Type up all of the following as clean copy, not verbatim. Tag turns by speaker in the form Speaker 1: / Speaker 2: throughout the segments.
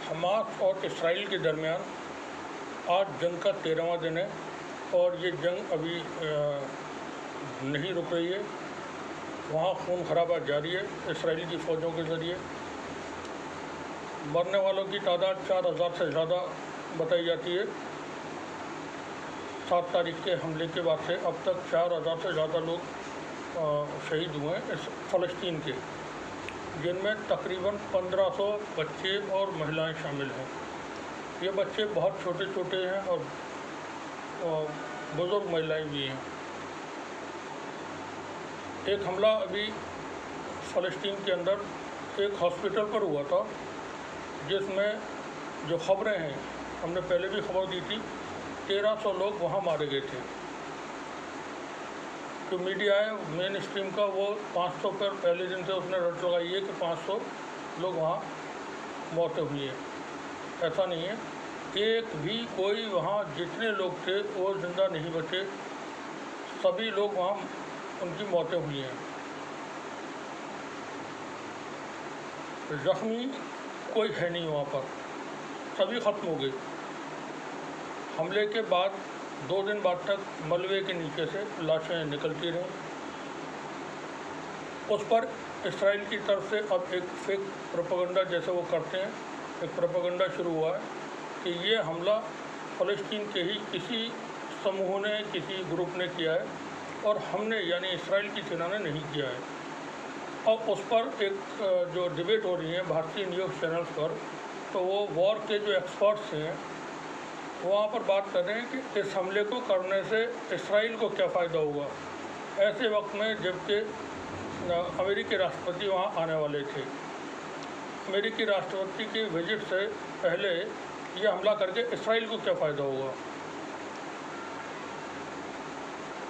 Speaker 1: Hamas और Israel के दरमियान आज जंग का 13वां दिन है और ये जंग अभी नहीं रुक रही है। वहाँ खून खराबा जारी है इसराइल की फ़ौजों के ज़रिए। मरने वालों की तादाद 4000 से ज़्यादा बताई जाती है। 7 तारीख के हमले के बाद से अब तक 4000 से ज़्यादा लोग शहीद हुए हैं इस फ़लस्तीन के, जिनमें तकरीबन 1500 बच्चे और महिलाएं शामिल हैं। ये बच्चे बहुत छोटे छोटे हैं और बुज़ुर्ग महिलाएं भी हैं। एक हमला अभी फ़लस्तीन के अंदर एक हॉस्पिटल पर हुआ था, जिसमें जो खबरें हैं, हमने पहले भी खबर दी थी, 1300 लोग वहाँ मारे गए थे। जो मीडिया है मेन स्ट्रीम का, वो 500 पर पहले दिन से उसने रट लगाई है कि 500 लोग वहाँ मौतें हुई हैं। ऐसा नहीं है, एक भी कोई वहाँ जितने लोग थे वो ज़िंदा नहीं बचे। सभी लोग वहाँ उनकी मौतें हुई हैं। ज़ख्मी कोई है नहीं वहाँ पर, सभी ख़त्म हो गए। हमले के बाद 2 दिन बाद तक मलबे के नीचे से लाशें निकलती रहीं। उस पर इसराइल की तरफ से अब एक फेक प्रोपेगेंडा, जैसे वो करते हैं, एक प्रोपेगेंडा शुरू हुआ है कि ये हमला फ़लस्तीन के ही किसी समूह ने, किसी ग्रुप ने किया है और हमने यानी इसराइल की सेना ने नहीं किया है। और उस पर एक जो डिबेट हो रही है भारतीय न्यूज़ चैनल्स पर, तो वो वॉर के जो एक्सपर्ट्स हैं वहाँ पर बात कर रहे हैं कि इस हमले को करने से इसराइल को क्या फ़ायदा होगा, ऐसे वक्त में जबकि अमेरिकी राष्ट्रपति वहाँ आने वाले थे। अमेरिकी राष्ट्रपति के विजिट से पहले ये हमला करके इसराइल को क्या फ़ायदा होगा।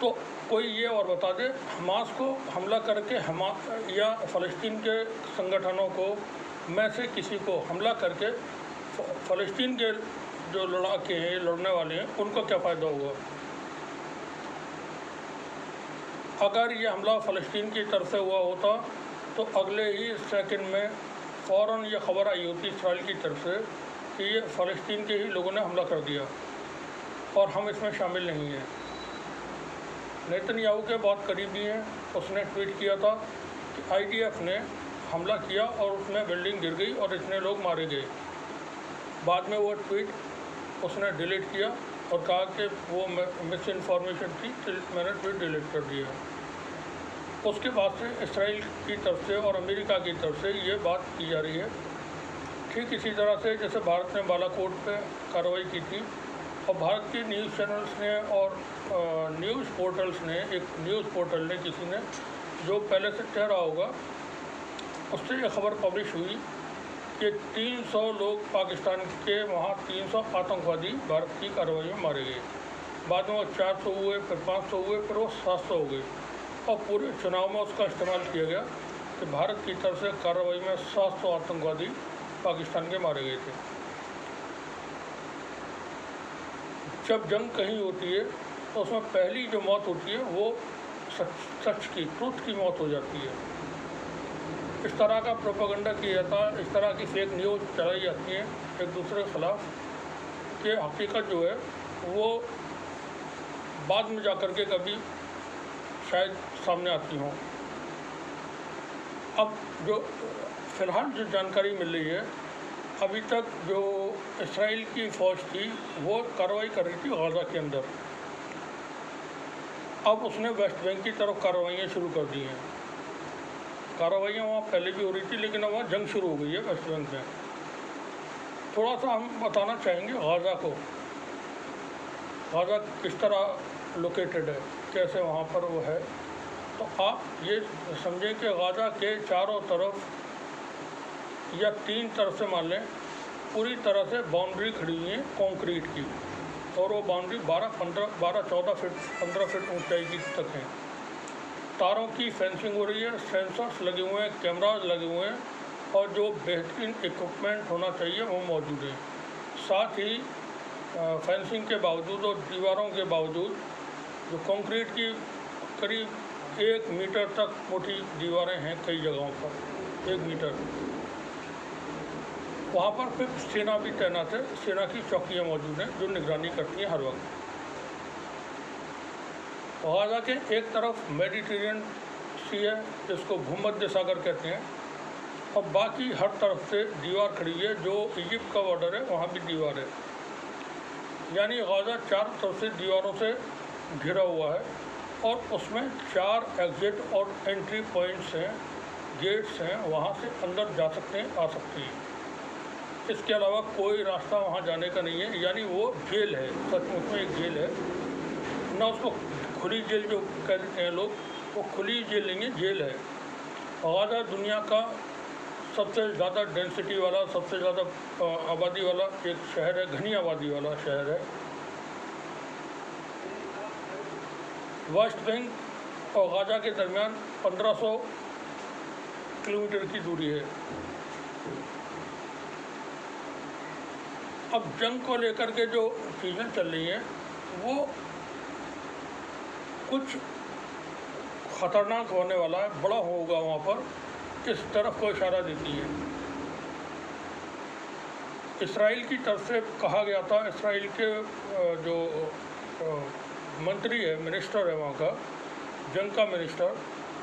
Speaker 1: तो कोई ये और बता दे, हमास को हमला करके या फ़लस्तीन के संगठनों को में से किसी को हमला करके फ़लस्तीन के जो लड़ाके हैं, लड़ने वाले हैं, उनको क्या फ़ायदा होगा। अगर ये हमला फ़लस्तीन की तरफ से हुआ होता तो अगले ही सेकंड में फ़ौरन ये खबर आई होती इसराइल की तरफ से कि ये फ़लस्तीन के ही लोगों ने हमला कर दिया और हम इसमें शामिल नहीं हैं। नेतन्याहू के बहुत करीबी हैं, उसने ट्वीट किया था कि IDF ने हमला किया और उसमें बिल्डिंग गिर गई और इतने लोग मारे गए। बाद में वो ट्वीट उसने डिलीट किया और कहा कि वो मिस इन्फॉर्मेशन थी, मैंने ट्वीट डिलीट कर दिया। उसके बाद से इसराइल की तरफ से और अमेरिका की तरफ से ये बात की जा रही है। ठीक इसी तरह से जैसे भारत ने बालाकोट पे कार्रवाई की थी और भारत के न्यूज़ चैनल्स ने और न्यूज़ पोर्टल्स ने, एक न्यूज़ पोर्टल ने, किसी ने जो पहले से ठहरा होगा, उससे ये खबर पब्लिश हुई कि 300 लोग पाकिस्तान के वहाँ 300 आतंकवादी भारत की कार्रवाई में मारे गए। बाद में वो 400 हुए, फिर 500 हुए, फिर वो 700 हो गए और पूरे चुनाव में उसका इस्तेमाल किया गया कि भारत की तरफ से कार्रवाई में 700 आतंकवादी पाकिस्तान के मारे गए थे। जब जंग कहीं होती है तो उसमें पहली जो मौत होती है वो सच की, ट्रुथ की मौत हो जाती है। इस तरह का प्रोपेगेंडा किया जाता है, इस तरह की फेक न्यूज़ चलाई जाती हैं एक दूसरे के ख़िलाफ़, कि हकीकत जो है वो बाद में जाकर के कभी शायद सामने आती हों। अब जो फ़िलहाल जो जानकारी मिल रही है, अभी तक जो इसराइल की फ़ौज थी वो कार्रवाई कर रही थी गाज़ा के अंदर। अब उसने वेस्ट बैंक की तरफ कार्रवाइयाँ शुरू कर दी हैं। कार्रवाइयाँ वहाँ पहले भी हो रही थी, लेकिन अब वहाँ जंग शुरू हो गई है वेस्ट बैंक में। थोड़ा सा हम बताना चाहेंगे गाज़ा को, गाज़ा किस तरह लोकेटेड है, कैसे वहाँ पर वो है। तो आप ये समझें कि गाज़ा के चारों तरफ या 3 तरफ से मान लें, पूरी तरह से बाउंड्री खड़ी हुई है कंक्रीट की, और वो बाउंड्री 12-14 फीट 15 फीट ऊंचाई की तक है। तारों की फेंसिंग हो रही है, सेंसर्स लगे हुए हैं, कैमराज लगे हुए हैं और जो बेहतरीन इक्विपमेंट होना चाहिए वो मौजूद है। साथ ही फेंसिंग के बावजूद और दीवारों के बावजूद जो कंक्रीट की करीब 1 मीटर तक मोटी दीवारें हैं कई जगहों पर, 1 मीटर। वहाँ पर फिर सेना भी तैनात है, सेना की चौकियाँ मौजूद हैं जो निगरानी करती हैं हर वक्त। गाज़ा के एक तरफ मेडिटेरियन सी है जिसको भूमध्य सागर कहते हैं, और बाकी हर तरफ से दीवार खड़ी है। जो इजिप्ट का बॉर्डर है वहाँ भी दीवार है, यानी गाज़ा चारों तरफ से दीवारों से घिरा हुआ है, और उसमें 4 एग्जिट और एंट्री पॉइंट्स हैं, गेट्स हैं, वहाँ से अंदर जा सकते हैं, आ सकते हैं। इसके अलावा कोई रास्ता वहाँ जाने का नहीं है, यानी वो जेल है, सचमुच में एक जेल है ना। उसको खुली जेल जो कह देते हैं लोग, वो खुली जेल नहीं है, जेल है। गाज़ा दुनिया का सबसे ज़्यादा डेंसिटी वाला, सबसे ज़्यादा आबादी वाला एक शहर है, घनी आबादी वाला शहर है। वेस्ट बैंक और गाज़ा के दरमियान 1500 किलोमीटर की दूरी है। अब जंग को लेकर के जो चीज़ें चल रही हैं वो कुछ ख़तरनाक होने वाला है, बड़ा होगा वहाँ पर, इस तरफ को इशारा देती है। इसराइल की तरफ से कहा गया था, इसराइल के जो मंत्री है, मिनिस्टर है वहाँ का, जंग का मिनिस्टर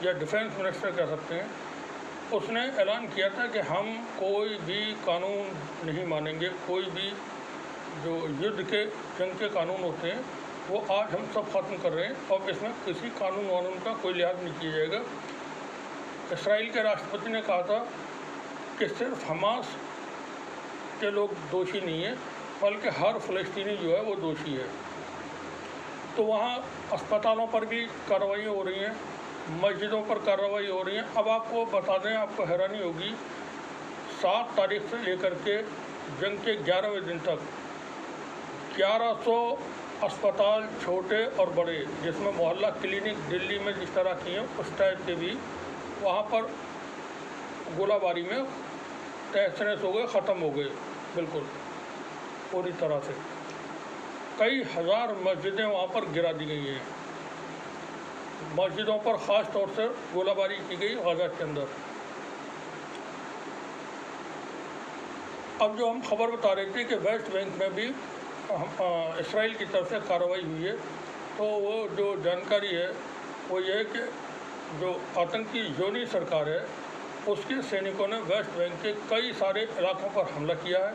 Speaker 1: या डिफेंस मिनिस्टर कह सकते हैं, उसने ऐलान किया था कि हम कोई भी कानून नहीं मानेंगे, कोई भी जो युद्ध के जंग के कानून होते हैं वो आज हम सब ख़त्म कर रहे हैं, और इसमें किसी कानून वानून का कोई लिहाज नहीं किया जाएगा। इसराइल के राष्ट्रपति ने कहा था कि सिर्फ हमास के लोग दोषी नहीं हैं, बल्कि हर फ़लस्तीनी जो है वो दोषी है। तो वहाँ अस्पतालों पर भी कार्रवाई हो रही हैं, मस्जिदों पर कार्रवाई हो रही है। अब आपको बता दें, आपको हैरानी होगी, 7 तारीख से लेकर के जंग के 11वें दिन तक 1100 अस्पताल, छोटे और बड़े, जिसमें मोहल्ला क्लिनिक दिल्ली में जिस तरह की हैं उस टाइप के भी, वहाँ पर गोलाबारी में तहस-नहस हो गए, ख़त्म हो गए बिल्कुल पूरी तरह से। कई हज़ार मस्जिदें वहाँ पर गिरा दी गई हैं। मस्जिदों पर ख़ास तौर से गोलाबारी की गई गाज़ा के अंदर। अब जो हम खबर बता रहे थे कि वेस्ट बैंक में भी इसराइल की तरफ से कार्रवाई हुई है, तो वो जो जानकारी है वो ये है कि जो आतंकी ज़ियोनी सरकार है उसके सैनिकों ने वेस्ट बैंक के कई सारे इलाकों पर हमला किया है।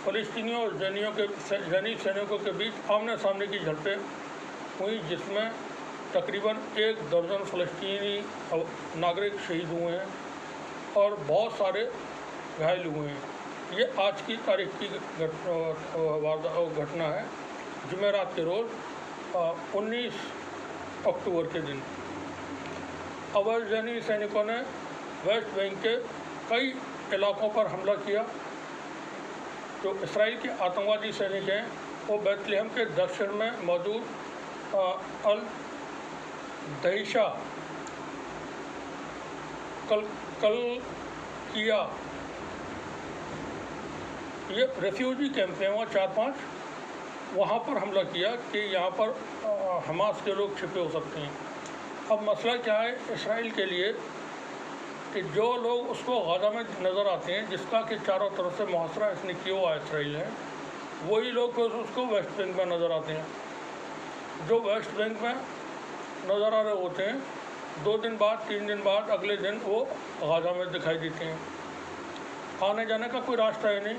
Speaker 1: फ़लस्तीनियों और जैनी सैनिकों के बीच आमने सामने की झड़पें हुई, जिसमें तकरीबन 1 दर्जन फ़लस्तीनी नागरिक शहीद हुए हैं और बहुत सारे घायल हुए हैं। ये आज की तारीख की घटना है, जुमेरात के रोज़ 19 अक्टूबर के दिन। अज़रबैजानी सैनिकों ने वेस्ट बैंक के कई इलाकों पर हमला किया। जो इसराइल के आतंकवादी सैनिक हैं वो बैतलहम के दक्षिण में मौजूद अल दहिशा, कलकिया, ये रेफ्यूजी कैंप हैं वहाँ 4-5, वहाँ पर हमला किया कि यहाँ पर हमास के लोग छिपे हो सकते हैं। अब मसला क्या है इसराइल के लिए कि जो लोग उसको गाज़ा में नज़र आते हैं, जिसका कि चारों तरफ से मुहासरा इसने किया हुआ है इसराइल ने, वही लोग फिर उसको वेस्ट बैंक में नज़र आते हैं। जो वेस्ट बैंक में नज़र आ रहे होते हैं 2 दिन बाद, 3 दिन बाद, अगले दिन वो गाज़ा में दिखाई देते हैं। आने जाने का कोई रास्ता है नहीं,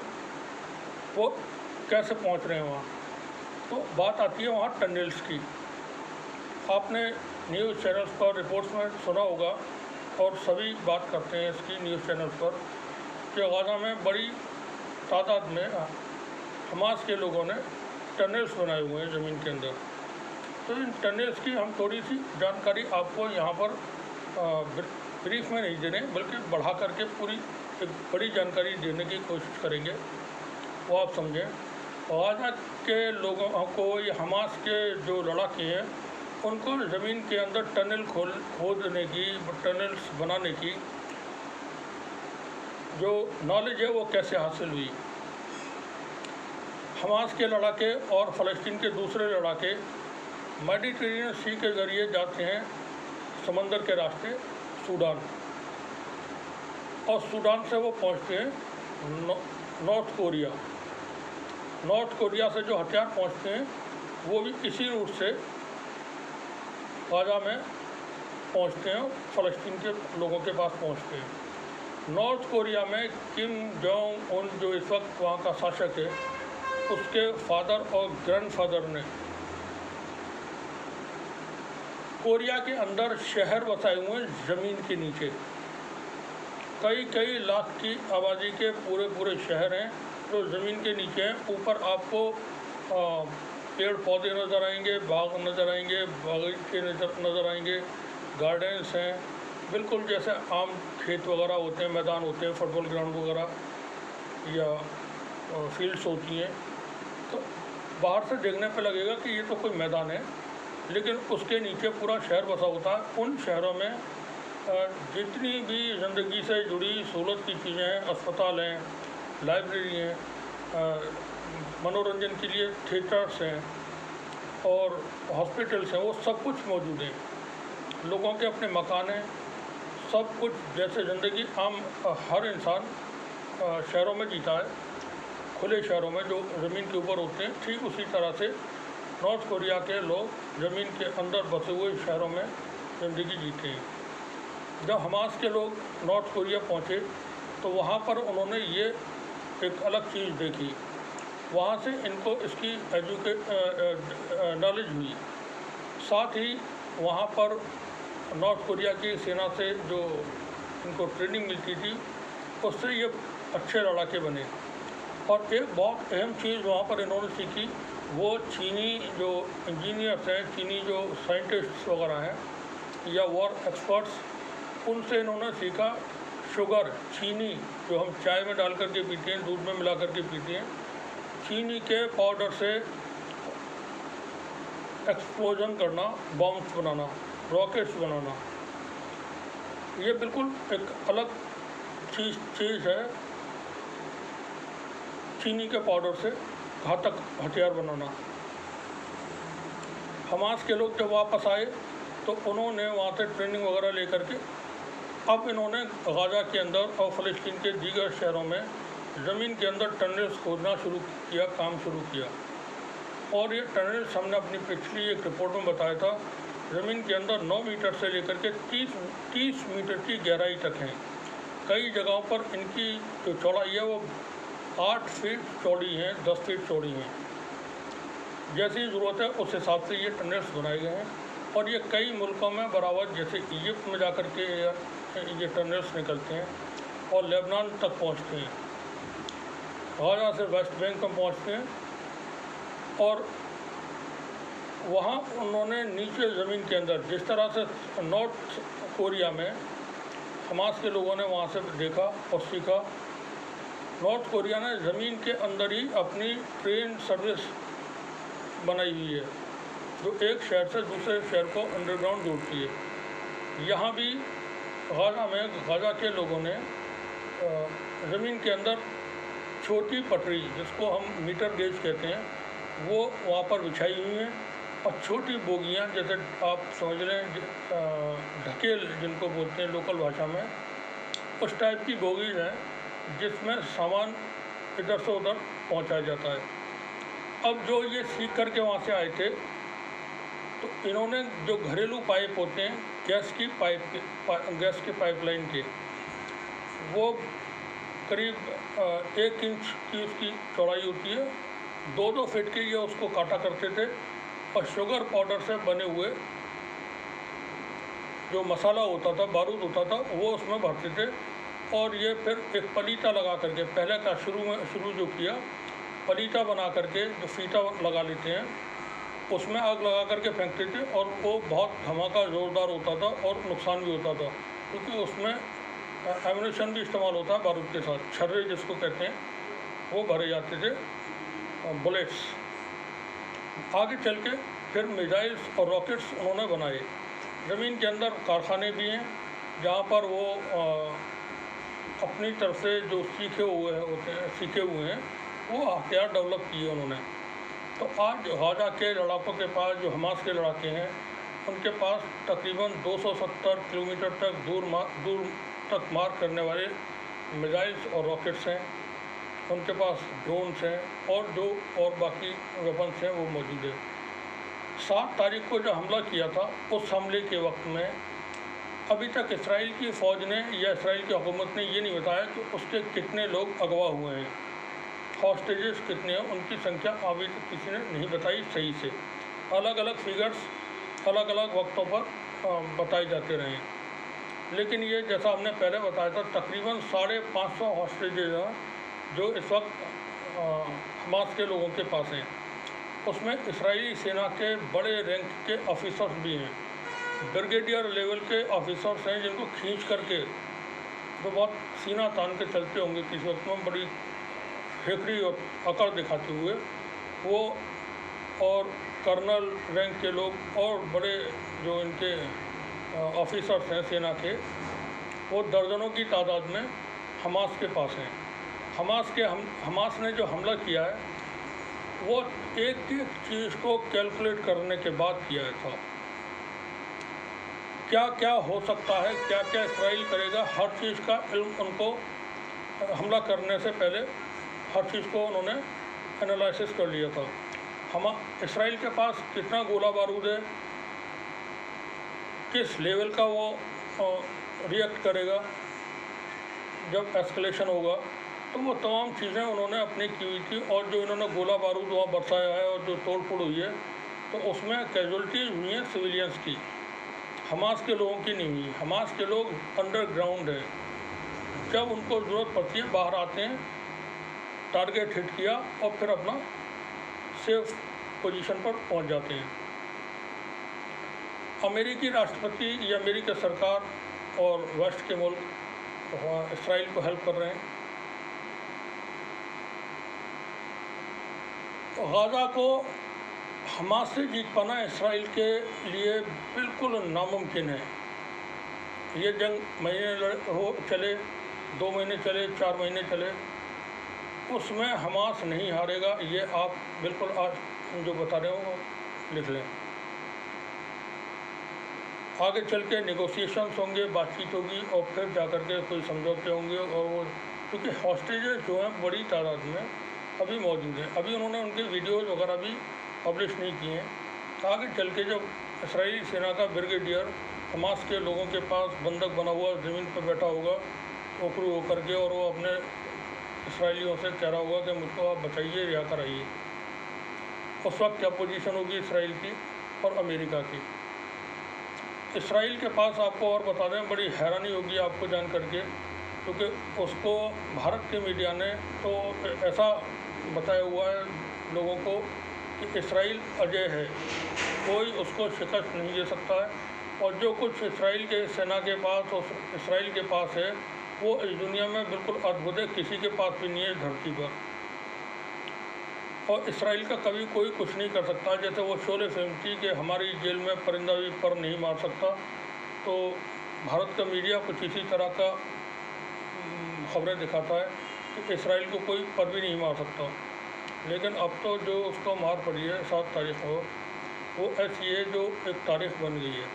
Speaker 1: वो कैसे पहुंच रहे हैं वहाँ। तो बात आती है वहाँ टनल्स की। आपने न्यूज़ चैनल्स पर रिपोर्ट्स में सुना होगा, और सभी बात करते हैं इसकी न्यूज़ चैनल्स पर, कि गाज़ा में बड़ी तादाद में हमास के लोगों ने टनल्स बनाए हुए हैं ज़मीन के अंदर। तो इन टनल्स की हम थोड़ी सी जानकारी आपको यहाँ पर ब्रीफ में नहीं दे रहे, बल्कि बढ़ा करके पूरी एक बड़ी जानकारी देने की कोशिश करेंगे, वो आप समझें। गाज़ा के लोगों को, ये हमास के जो लड़ाके हैं, उनको ज़मीन के अंदर टनल खोदने की, टनल्स बनाने की जो नॉलेज है वो कैसे हासिल हुई। हमास के लड़ाके और फ़लस्तीन के दूसरे लड़ाके मेडिटेरियन सी के ज़रिए जाते हैं समंदर के रास्ते सूडान, और सूडान से वो पहुंचते हैं नॉर्थ कोरिया। नॉर्थ कोरिया से जो हथियार पहुंचते हैं वो भी इसी रूट से गाज़ा में पहुंचते हैं, फ़लस्तीन के लोगों के पास पहुंचते हैं। नॉर्थ कोरिया में किम जोंग उन जो इस वक्त वहाँ का शासक है, उसके फादर और ग्रैंडफादर ने कोरिया के अंदर शहर बसाए हुए हैं ज़मीन के नीचे। कई लाख की आबादी के पूरे शहर हैं जो ज़मीन के नीचे हैं। ऊपर आपको पेड़ पौधे नज़र आएंगे, बाग नज़र आएंगे, बागीचे नज़र आएंगे, गार्डन्स हैं, बिल्कुल जैसे आम खेत वगैरह होते हैं, मैदान होते हैं, फुटबॉल ग्राउंड वगैरह या फील्ड्स होती हैं। तो बाहर से देखने पे लगेगा कि ये तो कोई मैदान है, लेकिन उसके नीचे पूरा शहर बसा होता है। उन शहरों में जितनी भी ज़िंदगी से जुड़ी सहूलत की चीज़ें हैं, अस्पताल हैं, लाइब्रेरी हैं, मनोरंजन के लिए थिएटर्स हैं और हॉस्पिटल्स हैं, वो सब कुछ मौजूद हैं। लोगों के अपने मकान हैं, सब कुछ जैसे ज़िंदगी आम हर इंसान शहरों में जीता है, खुले शहरों में जो ज़मीन के ऊपर होते हैं, ठीक उसी तरह से नॉर्थ कोरिया के लोग ज़मीन के अंदर बसे हुए शहरों में ज़िंदगी जीते हैं। जब हमास के लोग नॉर्थ कोरिया पहुँचे तो वहाँ पर उन्होंने ये एक अलग चीज़ देखी, वहाँ से इनको इसकी नॉलेज हुई। साथ ही वहाँ पर नॉर्थ कोरिया की सेना से जो इनको ट्रेनिंग मिलती थी, उससे ये अच्छे लड़ाके बने। और एक बहुत अहम चीज़ वहाँ पर इन्होंने सीखी, वो चीनी जो इंजीनियर्स हैं, चीनी जो साइंटिस्ट्स वगैरह हैं या वॉर एक्सपर्ट्स, उनसे इन्होंने सीखा शुगर, चीनी जो हम चाय में डाल करके पीते हैं, दूध में मिला करके पीते हैं, चीनी के पाउडर से एक्सप्लोजन करना, बॉम्ब्स बनाना, रॉकेट्स बनाना, ये बिल्कुल एक अलग चीज़ है। चीनी के पाउडर से घातक हथियार बनाना। हमास के लोग जब वापस आए तो उन्होंने वहाँ से ट्रेनिंग वगैरह लेकर के अब इन्होंने गाज़ा के अंदर और फ़लस्तीन के दीगर शहरों में ज़मीन के अंदर टनल्स खोदना शुरू किया, काम शुरू किया। और ये टनल्स हमने अपनी पिछली एक रिपोर्ट में बताया था, ज़मीन के अंदर 9 मीटर से लेकर के 30 मीटर की गहराई तक हैं। कई जगहों पर इनकी जो चौड़ाई है वो 8 फीट चौड़ी हैं, 10 फीट चौड़ी हैं। जैसी ज़रूरत है उस हिसाब से ये टनल्स बनाए गए हैं और ये कई मुल्कों में बराबर, जैसे इजिप्ट में जाकर के ये टनल्स निकलते हैं और लेबनान तक पहुंचते हैं, गाज़ा से वेस्ट बैंक में पहुंचते हैं। और वहाँ उन्होंने नीचे ज़मीन के अंदर, जिस तरह से नॉर्थ कोरिया में हमास के लोगों ने वहाँ से देखा और सीखा, नॉर्थ कोरिया ने ज़मीन के अंदर ही अपनी ट्रेन सर्विस बनाई हुई है जो एक शहर से दूसरे शहर को अंडरग्राउंड जोड़ती है। यहाँ भी गाज़ा में गाज़ा के लोगों ने ज़मीन के अंदर छोटी पटरी, जिसको हम मीटर गेज कहते हैं, वो वहाँ पर बिछाई हुई हैं और छोटी बोगियाँ, जैसे आप समझ लें ढकेल जिनको बोलते हैं लोकल भाषा में, उस टाइप की बोगीज हैं जिसमें सामान इधर से उधर पहुँचाया जाता है। अब जो ये सीख करके वहाँ से आए थे तो इन्होंने जो घरेलू पाइप होते हैं गैस के पाइपलाइन के, वो करीब 1 इंच की उसकी चौड़ाई होती है, 2-2 फीट के ये उसको काटा करते थे और शुगर पाउडर से बने हुए जो मसाला होता था, बारूद होता था, वो उसमें भरते थे। और ये फिर एक पलीता लगा करके, पहले का शुरू जो किया, पलीता बना करके जो फीता लगा लेते हैं, उसमें आग लगा करके फेंकते थे और वो बहुत धमाका ज़ोरदार होता था और नुकसान भी होता था, क्योंकि उसमें एम्यूनेशन भी इस्तेमाल होता है बारूद के साथ, छर्रे जिसको कहते हैं, वो भरे जाते थे, बुलेट्स। आगे चल के फिर मिसाइल्स और रॉकेट्स उन्होंने बनाए। ज़मीन के अंदर कारखाने भी हैं जहाँ पर वो अपनी तरफ से जो सीखे हुए हैं वो हथियार डेवलप किए उन्होंने। तो आज गाज़ा के लड़ाकों के पास, जो हमास के लड़ाके हैं, उनके पास तकरीबन 270 किलोमीटर तक दूर तक मार करने वाले मिसाइल्स और रॉकेट्स हैं। उनके पास ड्रोन्स हैं और जो और बाकी वेपन्स हैं वो मौजूद है। 7 तारीख को जो हमला किया था, उस हमले के वक्त में अभी तक इसराइल की फ़ौज ने या इसराइल की हुकूमत ने ये नहीं बताया कि उसके कितने लोग अगवा हुए हैं, हॉस्टेजेस कितने हैं, उनकी संख्या अभी तक किसी ने नहीं बताई सही से। अलग अलग फिगर्स अलग अलग वक्तों पर बताए जाते रहे, लेकिन ये जैसा हमने पहले बताया था तकरीबन 550 हॉस्टेजेस हैं जो इस वक्त हमास के लोगों के पास हैं। उसमें इसराइली सेना के बड़े रैंक के ऑफिसर्स भी हैं, ब्रिगेडियर लेवल के ऑफिसर्स हैं जिनको खींच करके जो बहुत सीना तान के चलते होंगे किसी वक्त में, बड़ी फेकड़ी और अकड़ दिखाते हुए वो, और कर्नल रैंक के लोग और बड़े जो इनके ऑफिसर्स हैं सेना के, वो दर्जनों की तादाद में हमास के पास हैं। हमास ने जो हमला किया है वो एक एक चीज़ को कैलकुलेट करने के बाद किया था। क्या क्या हो सकता है, क्या क्या इसराइल करेगा, हर चीज़ का इल्म उनको हमला करने से पहले हर चीज़ को उन्होंने एनालिसिस कर लिया था। इसराइल के पास कितना गोला बारूद है, किस लेवल का वो रिएक्ट करेगा जब एस्केलेशन होगा, तो वो तमाम चीज़ें उन्होंने अपनी की हुई थी। और जो इन्होंने गोला बारूद वहाँ बरसाया है और जो तोड़ फोड़ हुई है, तो उसमें कैजुअल्टीज हुई हैं सिविलियंस की, हमास के लोगों की नहीं हुई। हमास के लोग अंडरग्राउंड है, जब उनको ज़रूरत पड़ती है बाहर आते हैं, टारगेट हिट किया और फिर अपना सेफ पोजीशन पर पहुंच जाते हैं। अमेरिकी राष्ट्रपति या अमेरिकी सरकार और वेस्ट के मुल्क इसराइल को हेल्प कर रहे हैं। गाज़ा को हमास से जीत पाना इसराइल के लिए बिल्कुल नामुमकिन है। ये जंग महीने चले, 2 महीने चले, 4 महीने चले, उसमें हमास नहीं हारेगा। ये आप बिल्कुल आज जो बता रहे हो लिख लें। आगे चल के नेगोशिएशंस होंगे, बातचीत होगी और फिर जाकर के कोई समझौते होंगे। और वो क्योंकि हॉस्टेजेस जो हैं बड़ी तादाद में अभी मौजूद हैं, अभी उन्होंने उनके वीडियोज़ वगैरह भी पब्लिश नहीं किए हैं। आगे चल के जब इसराइली सेना का ब्रिगेडियर हमास के लोगों के पास बंधक बना हुआ ज़मीन पर बैठा होगा ओखरू होकर के, और वो अपने इसराइलियों से कह रहा होगा कि मुझको आप बचाइए, रिहा कराइए, उस वक्त क्या पोजीशन होगी इसराइल की और अमेरिका की। इसराइल के पास आपको और बता दें, बड़ी हैरानी होगी आपको जान करके, क्योंकि उसको भारत के मीडिया ने तो ऐसा बताया हुआ है लोगों को कि इसराइल अजय है, कोई उसको शिकस्त नहीं दे सकता है, और जो कुछ इसराइल के सेना के पास और इसराइल के पास है वो इस दुनिया में बिल्कुल अद्भुत है, किसी के पास भी नहीं है धरती पर। और इसराइल का कभी कोई कुछ नहीं कर सकता। जैसे वो शोले फिल्म थी कि हमारी जेल में परिंदा भी पर नहीं मार सकता, तो भारत का मीडिया कुछ इसी तरह का खबरें दिखाता है कि इसराइल को कोई पर भी नहीं मार सकता। लेकिन अब तो जो उसको मार पड़ी है 7 तारीख को, वो ऐसी है जो एक तारीख बन गई है।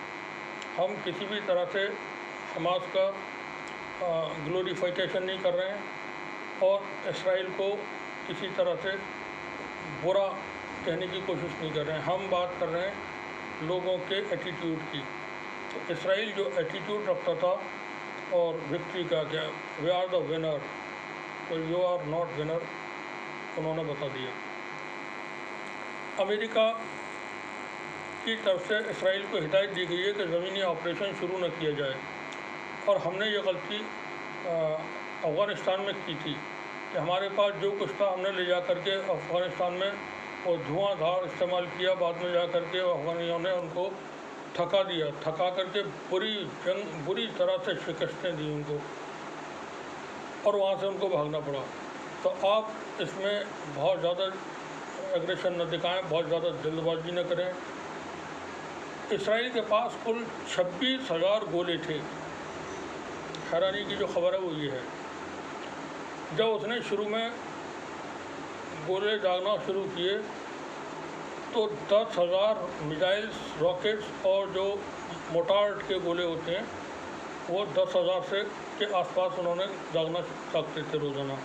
Speaker 1: हम किसी भी तरह से हमास का ग्लोरीफिकेशन नहीं कर रहे हैं और इसराइल को किसी तरह से बुरा कहने की कोशिश नहीं कर रहे हैं। हम बात कर रहे हैं लोगों के एटीट्यूड की। तो इसराइल जो एटीट्यूड रखता था और विक्ट्री का क्या, वी आर द विनर, तो यू आर नॉट विनर, उन्होंने बता दिया। अमेरिका की तरफ से इसराइल को हिदायत दी गई है कि ज़मीनी ऑपरेशन शुरू न किया जाए, और हमने ये गलती अफ़गानिस्तान में की थी कि हमारे पास जो कुछ था हमने ले जा करके अफ़गानिस्तान में वो धुआंधार इस्तेमाल किया। बाद में जा करके अफ़गानियों ने उनको थका दिया, थका करके बुरी तरह से शिकस्तें दी उनको, और वहाँ से उनको भागना पड़ा। तो आप इसमें बहुत ज़्यादा एग्रेशन न दिखाएं, बहुत ज़्यादा जल्दबाजी न करें। इसराइल के पास कुल 26,000 गोले थे। हैरानी की जो खबर है वो ये है, जब उसने शुरू में गोले दागना शुरू किए तो 10,000 मिसाइल्स, रॉकेट्स और जो मोटार्ड के गोले होते हैं वो 10,000 से के आसपास उन्होंने दागना सकते थे रोज़ाना।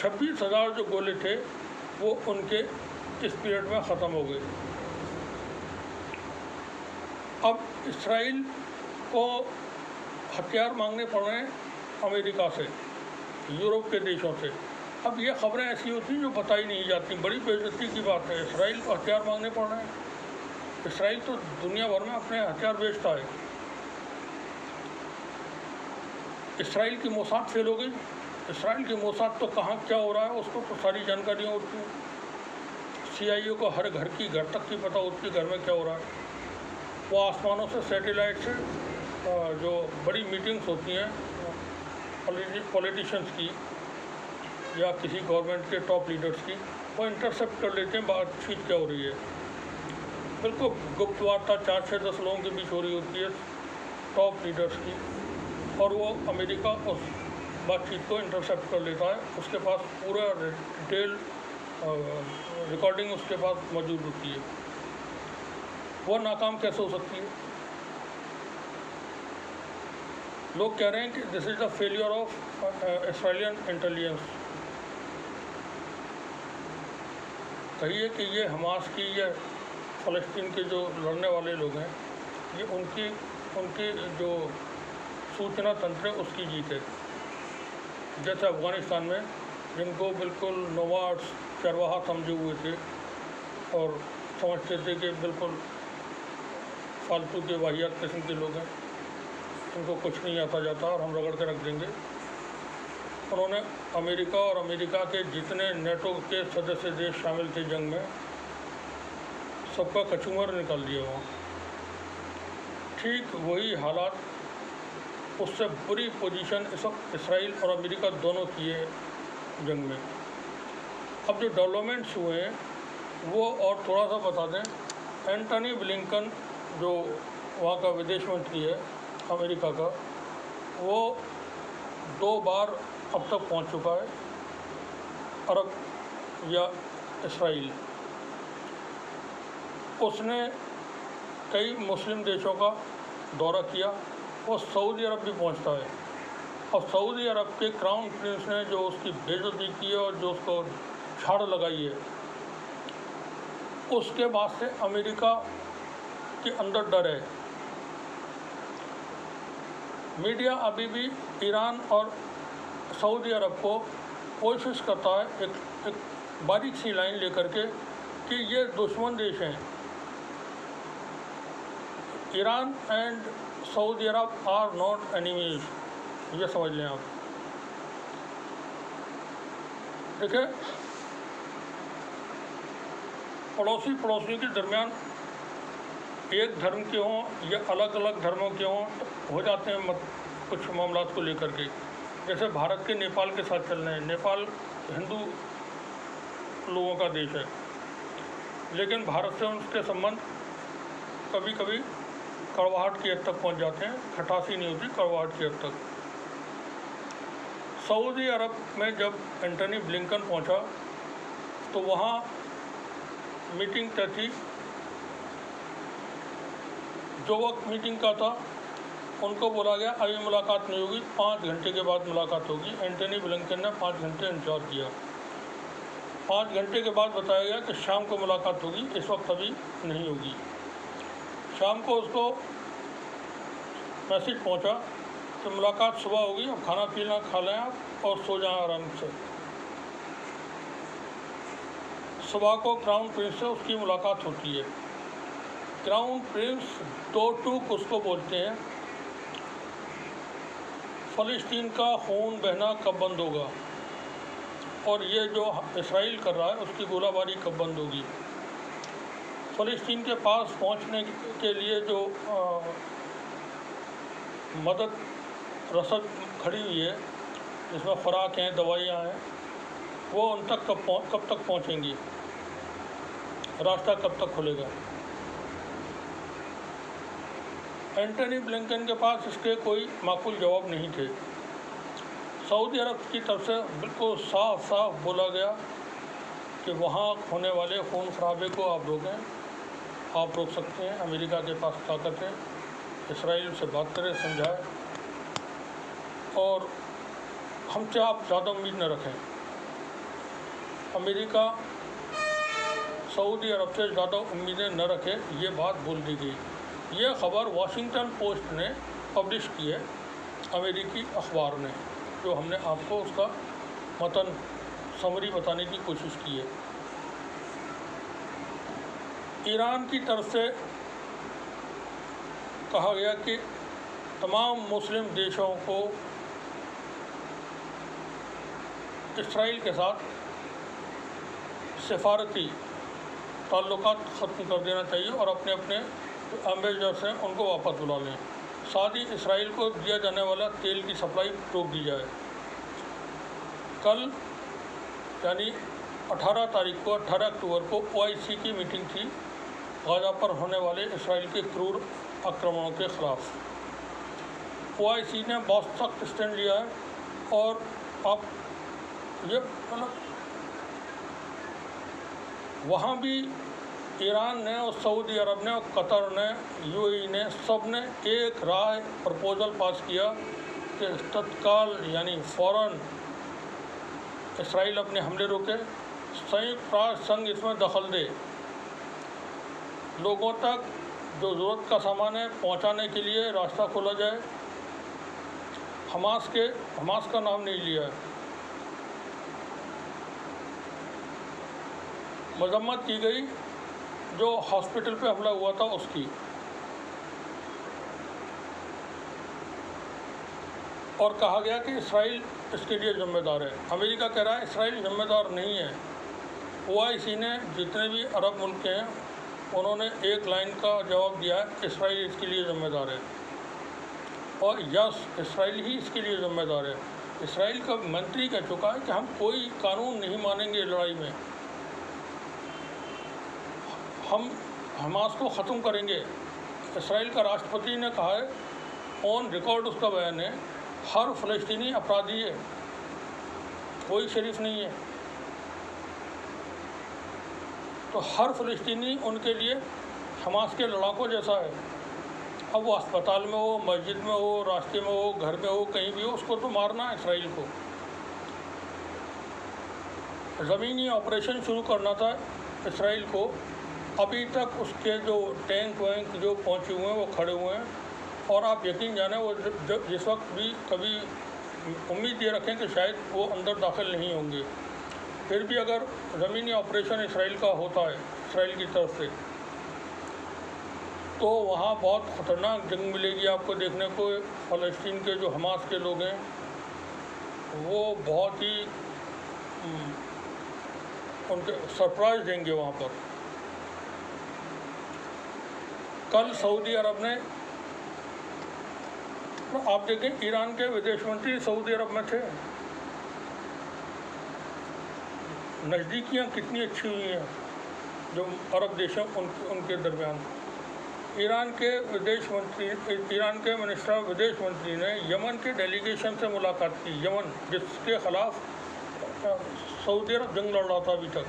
Speaker 1: 26,000 जो गोले थे वो उनके इस पीरियड में ख़त्म हो गए। अब इसराइल को हथियार मांगने पड़ रहे हैं अमेरिका से, यूरोप के देशों से। अब ये खबरें ऐसी होती हैं जो बताई नहीं जाती, बड़ी बेइज्जती की बात है। इसराइल को हथियार मांगने पड़ रहे हैं। इसराइल तो दुनिया भर में अपने हथियार बेचता है। इसराइल की मोसाद फेल हो गई। इसराइल की मोसाद तो कहाँ क्या हो रहा है उसको तो सारी जानकारियाँ होती हैं। CIA को हर घर की घर तक की पता होती है घर में क्या हो रहा है। वो आसमानों से सैटेलाइट से जो बड़ी मीटिंग्स होती हैं पॉलिटिशियंस की या किसी गवर्नमेंट के टॉप लीडर्स की, वो इंटरसेप्ट कर लेते हैं बातचीत क्या हो रही है। बिल्कुल गुप्त वार्ता 4 से 10 लोगों के बीच हो रही होती है टॉप लीडर्स की, और वो अमेरिका उस बातचीत को इंटरसेप्ट कर लेता है। उसके पास पूरा डिटेल रिकॉर्डिंग उसके पास मौजूद होती है। वो नाकाम कैसे हो सकती है? लोग कह रहे हैं कि this is the failure of इसराइलियन intelligence. कहिए कि ये हमास की या फ़लस्तीन के जो लड़ने वाले लोग हैं, ये उनकी जो सूचना तंत्र है उसकी जीत है। जैसे अफ़गानिस्तान में जिनको बिल्कुल नोमाड्स चरवाहा समझे हुए थे और समझते थे कि बिल्कुल फालतू के वाहियात किस्म के लोग हैं, उनको कुछ नहीं आता जाता और हम रगड़ के रख देंगे। उन्होंने अमेरिका और अमेरिका के जितने नेटो के सदस्य देश शामिल थे जंग में, सबका कचूमर निकाल दिया वहाँ। ठीक वही हालात, उससे बुरी पोजीशन इस वक्त इसराइल और अमेरिका दोनों की है जंग में। अब जो डेवलपमेंट्स हुए हैं वो और थोड़ा सा बता दें। एंटनी ब्लिंकन जो वहाँ का विदेश मंत्री है अमेरिका का, वो 2 बार अब तक पहुँच चुका है अरब या इसराइल। उसने कई मुस्लिम देशों का दौरा किया। वो सऊदी अरब भी पहुँचता है और सऊदी अरब के क्राउन प्रिंस ने जो उसकी बेइज्जती की है और जो उसको झाड़ लगाई है, उसके बाद से अमेरिका के अंदर डर है। मीडिया अभी भी ईरान और सऊदी अरब को कोशिश करता है एक बारीक सी लाइन लेकर के कि ये दुश्मन देश हैं। Iran and Saudi Arab are not enemies, ये समझ लें आप। देखिए, पड़ोसी के दरमियान एक धर्म के हों या अलग अलग धर्मों के हों, हो जाते हैं कुछ मामलों को लेकर के। जैसे भारत के नेपाल के साथ चल रहे हैं। नेपाल हिंदू लोगों का देश है, लेकिन भारत से उनके संबंध कभी कभी कड़वाहट की हद तक पहुंच जाते हैं। खटासी नहीं होती, कड़वाहट की हद तक। सऊदी अरब में जब एंटनी ब्लिंकन पहुंचा तो वहाँ मीटिंग तय थी। जो वक्त मीटिंग का था उनको बोला गया अभी मुलाकात नहीं होगी, 5 घंटे के बाद मुलाकात होगी। एंटनी ब्लिंकन ने 5 घंटे इंतजार किया। 5 घंटे के बाद बताया गया कि शाम को मुलाकात होगी, इस वक्त अभी नहीं होगी। शाम को उसको मैसेज पहुंचा कि मुलाकात सुबह होगी, अब खाना पीना खा लें आप और सो जाएं आराम से। सुबह को क्राउन प्रिंस से उसकी मुलाकात होती है। क्राउन प्रिंस 2 टूक उसको बोलते हैं, फ़लस्तीन का खून बहना कब बंद होगा और ये जो इसराइल कर रहा है उसकी गोलाबारी कब बंद होगी। फ़लस्तीन के पास पहुंचने के लिए जो मदद रसद खड़ी हुई है, जिसमें खुराक हैं, दवाइयाँ हैं, वो उन तक कब तक पहुंचेंगी, रास्ता कब तक खुलेगा। एंटनी ब्लिंकन के पास इसके कोई माकूल जवाब नहीं थे। सऊदी अरब की तरफ से बिल्कुल साफ साफ बोला गया कि वहाँ होने वाले खून खराबे को आप रोकें, आप रोक सकते हैं, अमेरिका के पास ताकत है, इसराइल से बात करें, समझाए और हमसे आप ज़्यादा उम्मीद न रखें। अमेरिका सऊदी अरब से ज़्यादा उम्मीदें न रखे, ये बात बोल दी गई। यह खबर वॉशिंगटन पोस्ट ने पब्लिश की है, अमेरिकी अखबार ने, जो हमने आपको उसका मतन समरी बताने की कोशिश की है। ईरान की तरफ से कहा गया कि तमाम मुस्लिम देशों को इसराइल के साथ सिफारती ताल्लुकात ख़त्म कर देना चाहिए और अपने अपने एम्बेसडर्स हैं उनको वापस बुला लें। साथ ही इसराइल को दिया जाने वाला तेल की सप्लाई रोक दी जाए। कल यानी 18 तारीख को 18 अक्टूबर को OIC की मीटिंग थी गाज़ा पर होने वाले इसराइल के क्रूर आक्रमणों के ख़िलाफ़। OIC ने बहुत सख्त स्टैंड लिया है और अब ये मतलब वहाँ भी ईरान ने और सऊदी अरब ने और कतर ने, UAE ने, सब ने एक राय प्रपोज़ल पास किया कि तत्काल यानी फ़ौरन इसराइल अपने हमले रोके, संयुक्त राष्ट्र संघ इसमें दखल दे, लोगों तक जो ज़रूरत का सामान है पहुंचाने के लिए रास्ता खोला जाए। हमास का नाम नहीं लिया है। मजम्मत की गई जो हॉस्पिटल पे हमला हुआ था उसकी, और कहा गया कि इसराइल इसके लिए जिम्मेदार है। अमेरिका कह रहा है इसराइल जिम्मेदार नहीं है। OIC ने जितने भी अरब मुल्क हैं उन्होंने एक लाइन का जवाब दिया है, इसराइल इसके लिए जिम्मेदार है और यस, इसराइल ही इसके लिए जिम्मेदार है। इसराइल का मंत्री कह चुका है कि हम कोई कानून नहीं मानेंगे लड़ाई में, हम हमास को ख़त्म करेंगे। इसराइल का राष्ट्रपति ने कहा है, ऑन रिकॉर्ड उसका बयान है, हर फ़लस्तीनी अपराधी है, कोई शरीफ नहीं है। तो हर फ़लस्तीनी उनके लिए हमास के लड़ाकों जैसा है। अब वो अस्पताल में हो, मस्जिद में हो, रास्ते में हो, घर में हो, कहीं भी हो, उसको तो मारना है इसराइल को। ज़मीनी ऑपरेशन शुरू करना था इसराइल को। अभी तक उसके जो टैंक वैंक जो पहुँचे हुए हैं वो खड़े हुए हैं और आप यकीन जाने वो जिस वक्त भी कभी उम्मीद ये रखें कि शायद वो अंदर दाखिल नहीं होंगे। फिर भी अगर ज़मीनी ऑपरेशन इसराइल का होता है इसराइल की तरफ से, तो वहाँ बहुत ख़तरनाक जंग मिलेगी आपको देखने को। फ़लस्तीन के जो हमास के लोग हैं वो बहुत ही उनके सरप्राइज़ देंगे वहाँ पर। कल सऊदी अरब ने, तो आप देखें ईरान के विदेश मंत्री सऊदी अरब में थे। नज़दीकियाँ कितनी अच्छी हुई हैं जो अरब देशों उनके दरमियान। ईरान के मिनिस्टर विदेश मंत्री ने यमन के डेलीगेशन से मुलाकात की। यमन जिसके ख़िलाफ़ सऊदी अरब जंग लड़ रहा था अभी तक,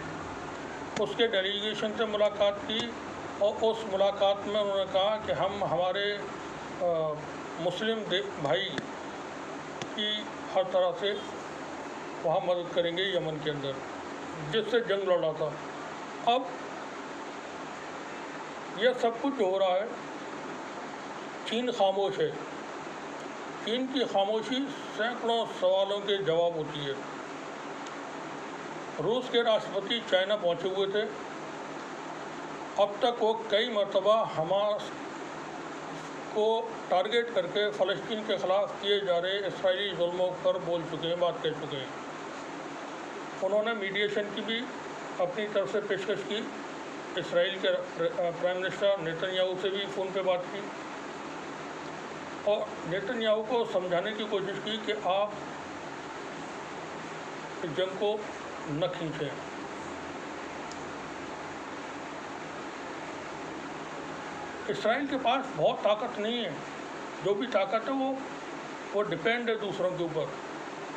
Speaker 1: उसके डेलीगेशन से मुलाकात की और उस मुलाकात में उन्होंने कहा कि हम हमारे मुस्लिम भाई की हर तरह से वहाँ मदद करेंगे यमन के अंदर जिससे जंग लड़ रहा था। अब यह सब कुछ हो रहा है, चीन खामोश है। चीन की खामोशी सैकड़ों सवालों के जवाब होती है। रूस के राष्ट्रपति चाइना पहुँचे हुए थे। अब तक वो कई मरतबा हमास को टारगेट करके फ़लस्तीन के ख़िलाफ़ किए जा रहे इसराइली जुल्मों पर बोल चुके हैं, बात कह चुके हैं। उन्होंने मीडिएशन की भी अपनी तरफ से पेशकश की। इसराइल के प्राइम मिनिस्टर नेतन्याहू से भी फ़ोन पे बात की और नेतन्याहू को समझाने की कोशिश की कि आप इस जंग को न खींचें। इसराइल के पास बहुत ताकत नहीं है। जो भी ताकत है वो डिपेंड है दूसरों के ऊपर।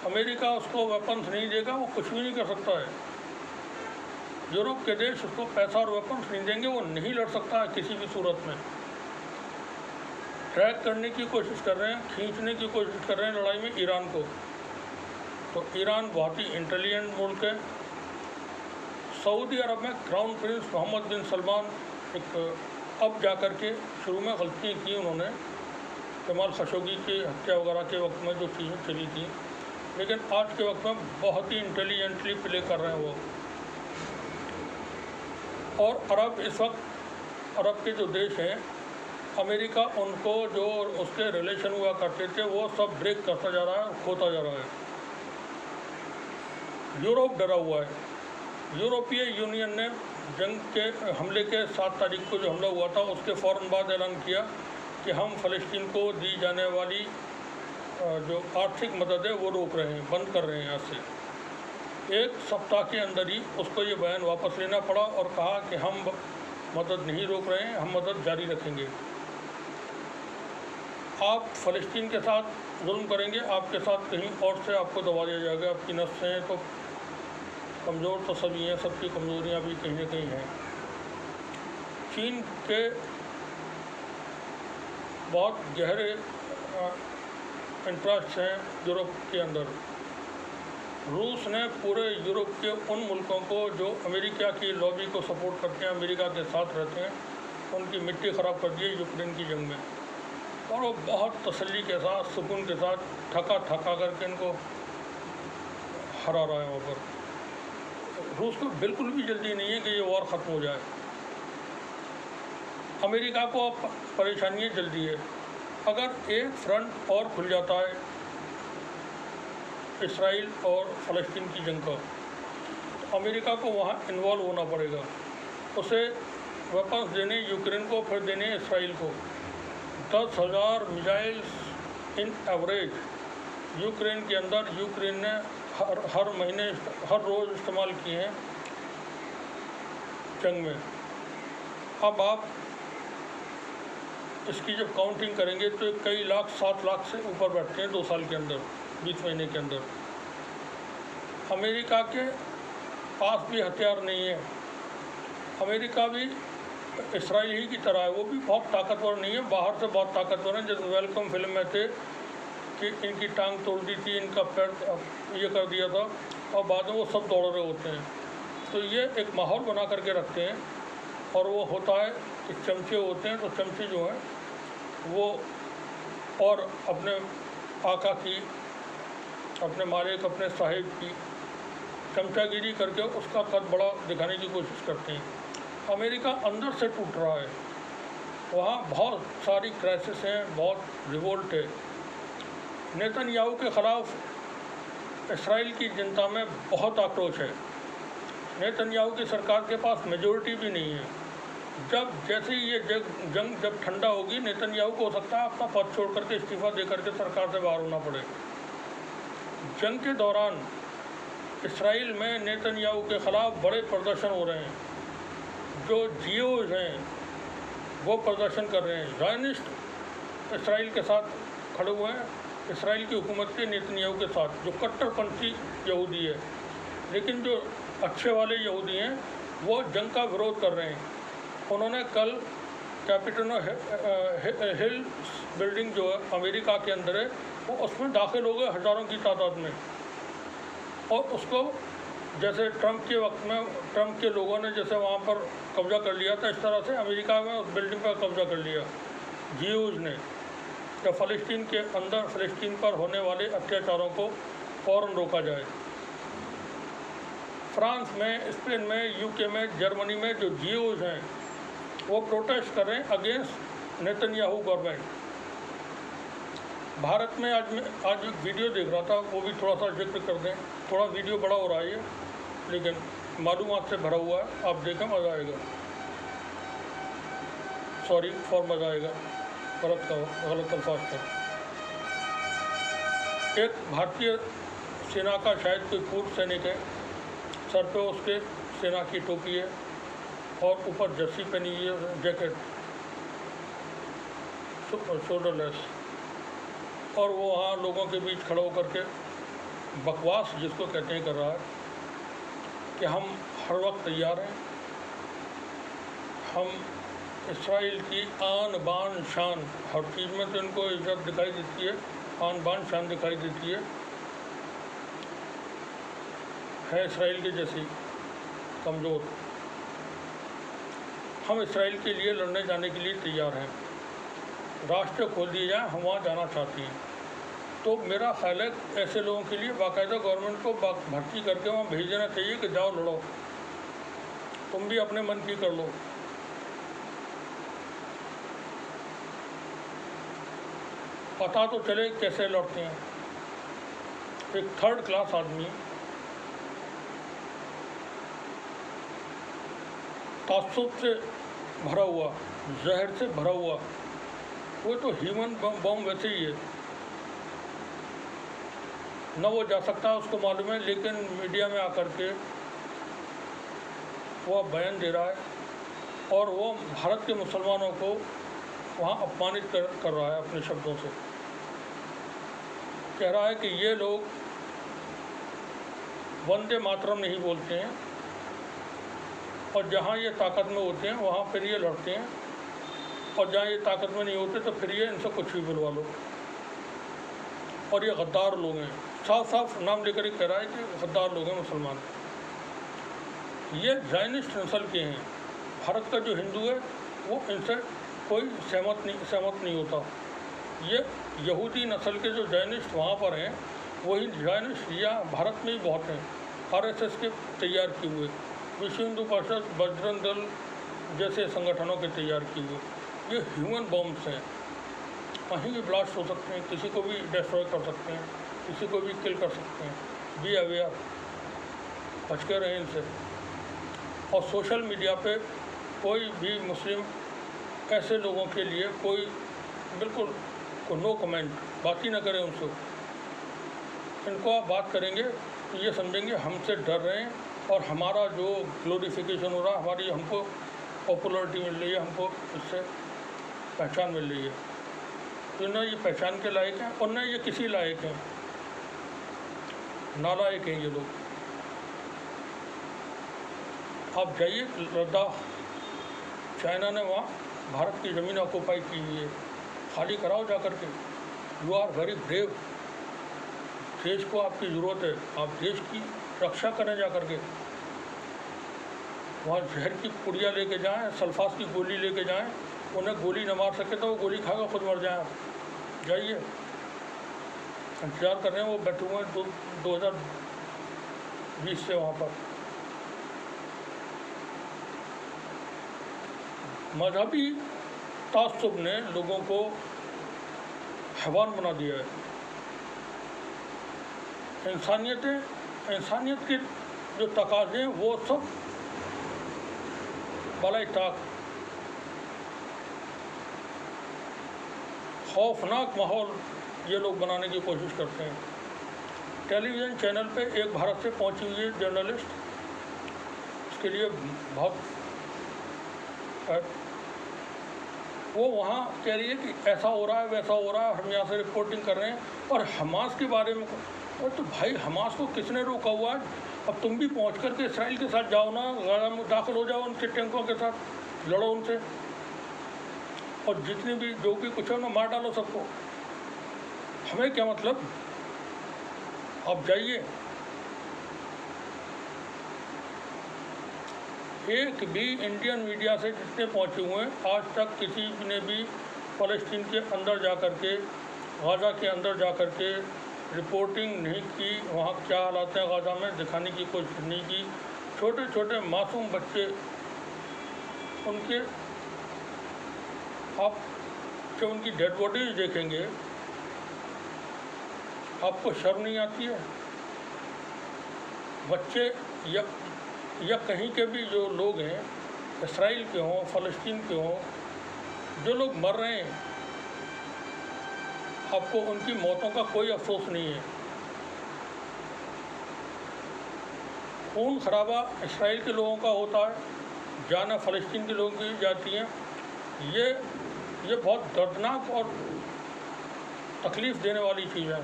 Speaker 1: अमेरिका उसको वेपन्स नहीं देगा, वो कुछ भी नहीं कर सकता है। यूरोप के देश उसको पैसा और वेपन्स नहीं देंगे, वो नहीं लड़ सकता है किसी भी सूरत में। ट्रैक करने की कोशिश कर रहे हैं, खींचने की कोशिश कर रहे हैं लड़ाई में ईरान को। तो ईरान बहुत ही इंटेलिजेंट मुल्क है सऊदी अरब में क्राउन प्रिंस मोहम्मद बिन सलमान अब जा कर के शुरू में गलतियाँ की उन्होंने, जमाल खशोगी की हत्या वगैरह के वक्त में जो चीज़ें चली थी, लेकिन आज के वक्त में बहुत ही इंटेलिजेंटली प्ले कर रहे हैं वो। और अरब इस वक्त अरब के जो देश हैं, अमेरिका उनको जो उसके रिलेशन हुआ करते थे वो सब ब्रेक करता जा रहा है, खोता जा रहा है। यूरोप डरा हुआ है। यूरोपीय यूनियन ने जंग के हमले के 7 तारीख को जो हमला हुआ था उसके फ़ौरन बाद ऐलान किया कि हम फ़लस्तीन को दी जाने वाली जो आर्थिक मदद है वो रोक रहे हैं, बंद कर रहे हैं। आज से 1 सप्ताह के अंदर ही उसको ये बयान वापस लेना पड़ा और कहा कि हम मदद नहीं रोक रहे हैं, हम मदद जारी रखेंगे। आप फ़लस्तीन के साथ जुल्म करेंगे, आपके साथ कहीं और से आपको दबा दिया जाएगा। आपकी नस्लें तो कमज़ोर तो सभी हैं, सबकी कमज़ोरियाँ भी कहीं न कहीं हैं। चीन के बहुत गहरे इंटरेस्ट हैं यूरोप के अंदर। रूस ने पूरे यूरोप के उन मुल्कों को जो अमेरिका की लॉबी को सपोर्ट करते हैं, अमेरिका के साथ रहते हैं, उनकी मिट्टी ख़राब कर दी है यूक्रेन की जंग में। और वो बहुत तसल्ली के साथ, सुकून के साथ थका करके इनको हरा रहा है वहाँ पर। रूस को बिल्कुल भी जल्दी नहीं है कि ये वॉर ख़त्म हो जाए। अमेरिका को अब परेशानियाँ जल्दी है। अगर एक फ्रंट और खुल जाता है इसराइल और फ़लस्तीन की जंग का, तो अमेरिका को वहाँ इन्वॉल्व होना पड़ेगा। उसे वेपन्स देने यूक्रेन को, फिर देने इसराइल को। 10,000 मिसाइल्स इन एवरेज यूक्रेन के अंदर यूक्रेन ने हर महीने, हर रोज़ इस्तेमाल किए हैं जंग में। अब आप इसकी जब काउंटिंग करेंगे तो कई लाख, 7 लाख से ऊपर बैठते हैं 2 साल के अंदर, 20 महीने के अंदर। अमेरिका के पास भी हथियार नहीं है। अमेरिका भी इसराइल ही की तरह है, वो भी बहुत ताकतवर नहीं है, बाहर से बहुत ताकतवर है। जैसे वेलकम फिल्म में थे कि इनकी टांग तोड़ दी थी, इनका पैर ये कर दिया था, और बाद में वो सब दौड़ रहे होते हैं। तो ये एक माहौल बना करके रखते हैं। और वो होता है कि चमचे होते हैं, तो चमचे जो हैं वो और अपने आका की, अपने मालिक, अपने साहिब की चमचागिरी करके उसका कद बड़ा दिखाने की कोशिश करते हैं। अमेरिका अंदर से टूट रहा है, वहाँ बहुत सारी क्राइसिस हैं, बहुत रिवोल्ट है। नेतन्याहू के ख़िलाफ़ इसराइल की जनता में बहुत आक्रोश है। नेतन्याहू की सरकार के पास मेजॉरिटी भी नहीं है। जैसे ही ये जंग जब ठंडा होगी, नेतन्याहू को हो सकता है अपना पद छोड़ करके, इस्तीफ़ा दे करके सरकार से बाहर होना पड़े। जंग के दौरान इसराइल में नेतन्याहू के ख़िलाफ़ बड़े प्रदर्शन हो रहे हैं। जो जियोज़ हैं वो प्रदर्शन कर रहे हैं, ज़ायनिस्ट इसराइल के साथ खड़े हुए हैं, इसराइल की हुकूमत के नेतन्याहू के साथ, जो कट्टरपंथी यहूदी है। लेकिन जो अच्छे वाले यहूदी हैं वो जंग का विरोध कर रहे हैं। उन्होंने कल कैपिटल हिल बिल्डिंग जो है अमेरिका के अंदर है, वो उसमें दाखिल हो गए हज़ारों की तादाद में। और उसको जैसे ट्रंप के वक्त में ट्रंप के लोगों ने जैसे वहाँ पर कब्ज़ा कर लिया था, इस तरह से अमेरिका में उस बिल्डिंग पर कब्ज़ा कर लिया जियूज़ ने। तो फ़लस्तीन के अंदर फ़लस्तीन पर होने वाले अत्याचारों को फ़ौरन रोका जाए। फ्रांस में, स्पेन में, यूके में, जर्मनी में जो जियोज़ हैं वो प्रोटेस्ट कर रहे हैं अगेंस्ट नेतन्याहू गवर्नमेंट। भारत में आज एक वीडियो देख रहा था, वो भी थोड़ा सा जिक्र कर दें। थोड़ा वीडियो बड़ा हो रहा है ये, लेकिन मालूमात से भरा हुआ है, आप देखें, मज़ा आएगा। सॉरी फॉर मज़ा आएगा, गलत अल्फाज था। एक भारतीय सेना का शायद कोई पूर्व सैनिक है, सर पे उसके सेना की टोपी है और ऊपर जर्सी पहनी हुई है, जैकेट शोल्डरलेस, और वो वहाँ लोगों के बीच खड़ा होकर के बकवास, जिसको कहते हैं, कर रहा है कि हम हर वक्त तैयार हैं, हम इसराइल की आन बान शान, हर चीज़ में तो इनको इज्जत दिखाई देती है, आन बान शान दिखाई देती है इसराइल की जैसी। कमज़ोर। हम इसराइल के लिए लड़ने जाने के लिए तैयार हैं। रास्ते खोल दिए जाएँ, हम वहाँ जाना चाहते हैं। तो मेरा ख्याल है ऐसे लोगों के लिए बाकायदा गवर्नमेंट को भर्ती करके वहाँ भेज देना चाहिए कि जाओ लड़ो, तुम भी अपने मन की कर लो। पता तो चले कैसे लड़ते हैं। एक थर्ड क्लास आदमी तासुब से भरा हुआ, जहर से भरा हुआ, वो तो ह्यूमन बॉम्ब वैसे ही है, न वो जा सकता उसको मालूम है, लेकिन मीडिया में आकर के वो बयान दे रहा है और वो भारत के मुसलमानों को वहाँ अपमानित कर रहा है अपने शब्दों से। कह रहा है कि ये लोग वंदे मातरम नहीं बोलते हैं और जहाँ ये ताकत में होते हैं वहाँ फिर ये लड़ते हैं, और जहाँ ये ताकत में नहीं होते तो फिर ये इनसे कुछ भी बुलवा लो। और ये गद्दार लोग हैं, साफ साफ नाम लेकर ही कह रहा है कि गद्दार लोग हैं मुसलमान। ये ज़ायनिस्ट नस्ल के हैं। भारत का जो हिंदू है वो इनसे कोई सहमत नहीं होता। ये यहूदी नस्ल के जो ज़ायनिस्ट वहाँ पर हैं वही ज़ायनिस्ट यहाँ भारत में ही बहुत हैं, आरएसएस के तैयार किए हुए, विश्व हिंदू परिषद, बजरंग दल जैसे संगठनों के तैयार किए हुए। ये ह्यूमन बॉम्ब्स हैं, कहीं भी ब्लास्ट हो सकते हैं, किसी को भी डिस्ट्रॉय कर सकते हैं, किसी को भी किल कर सकते हैं। बी अवेयर, बच के रहें इनसे। और सोशल मीडिया पे कोई भी मुस्लिम ऐसे लोगों के लिए कोई बिल्कुल नो कमेंट, बात ही ना करें उनसे। इनको आप बात करेंगे तो ये समझेंगे हमसे डर रहे हैं और हमारा जो ग्लोरिफिकेशन हो रहा है, हमारी हमको पॉपुलरिटी मिल रही है, हमको इससे पहचान मिल रही है। तो न ये पहचान के लायक हैं और न ये किसी लायक हैं, नालायक हैं ये लोग। आप जाइए लद्दाख, चाइना ने वहाँ भारत की ज़मीन ऑक्यूपाई की हुई है, खाली कराओ जा कर के। यू आर वेरी ब्रेव, देश को आपकी ज़रूरत है, आप देश की रक्षा करें जा कर के। वहाँ जहर की पुड़िया लेके जाएं, सल्फास की गोली लेके जाएं, उन्हें गोली न मार सके तो वो गोली खाकर खुद मर जाएं। जाइए, इंतजार कर रहे हैं, वो बैठे हुए हैं 2020 से वहाँ पर। मजहबी तासुब ने लोगों को हैवान बना दिया है। इंसानियत के जो तकाज़े हैं वो सब बलाई ताक, खौफनाक माहौल ये लोग बनाने की कोशिश करते हैं। टेलीविज़न चैनल पे एक भारत से पहुंची हुई है जर्नलिस्ट, उसके लिए बहुत वो वहाँ कह रही है कि ऐसा हो रहा है, वैसा हो रहा है, हम यहाँ से रिपोर्टिंग कर रहे हैं। और हमास के बारे में, और तो भाई हमास को किसने रोका हुआ है? अब तुम भी पहुँच कर के इसराइल के साथ जाओ ना, गाज़ा में दाखिल हो जाओ, उनके टैंकों के साथ लड़ो उनसे, और जितने भी जो भी कुछ है ना मार डालो सबको। हमें क्या मतलब, आप जाइए। एक भी इंडियन मीडिया से जितने पहुँचे हुए हैं आज तक किसी ने भी फ़लस्तीन के अंदर जा कर के, गाज़ा के अंदर जा कर के रिपोर्टिंग नहीं की, वहाँ क्या हालात हैं गाज़ा में दिखाने की कोशिश नहीं की। छोटे छोटे मासूम बच्चे, उनके आप जब उनकी डेड बॉडीज देखेंगे आपको शर्म नहीं आती है? बच्चे या कहीं के भी जो लोग हैं, इसराइल के हों, फ़लस्तीन के हों, जो लोग मर रहे हैं, आपको उनकी मौतों का कोई अफसोस नहीं है। खून खराबा इसराइल के लोगों का होता है, जाना फ़लस्तीन के लोगों की जाती हैं। ये बहुत दर्दनाक और तकलीफ़ देने वाली चीज़ है।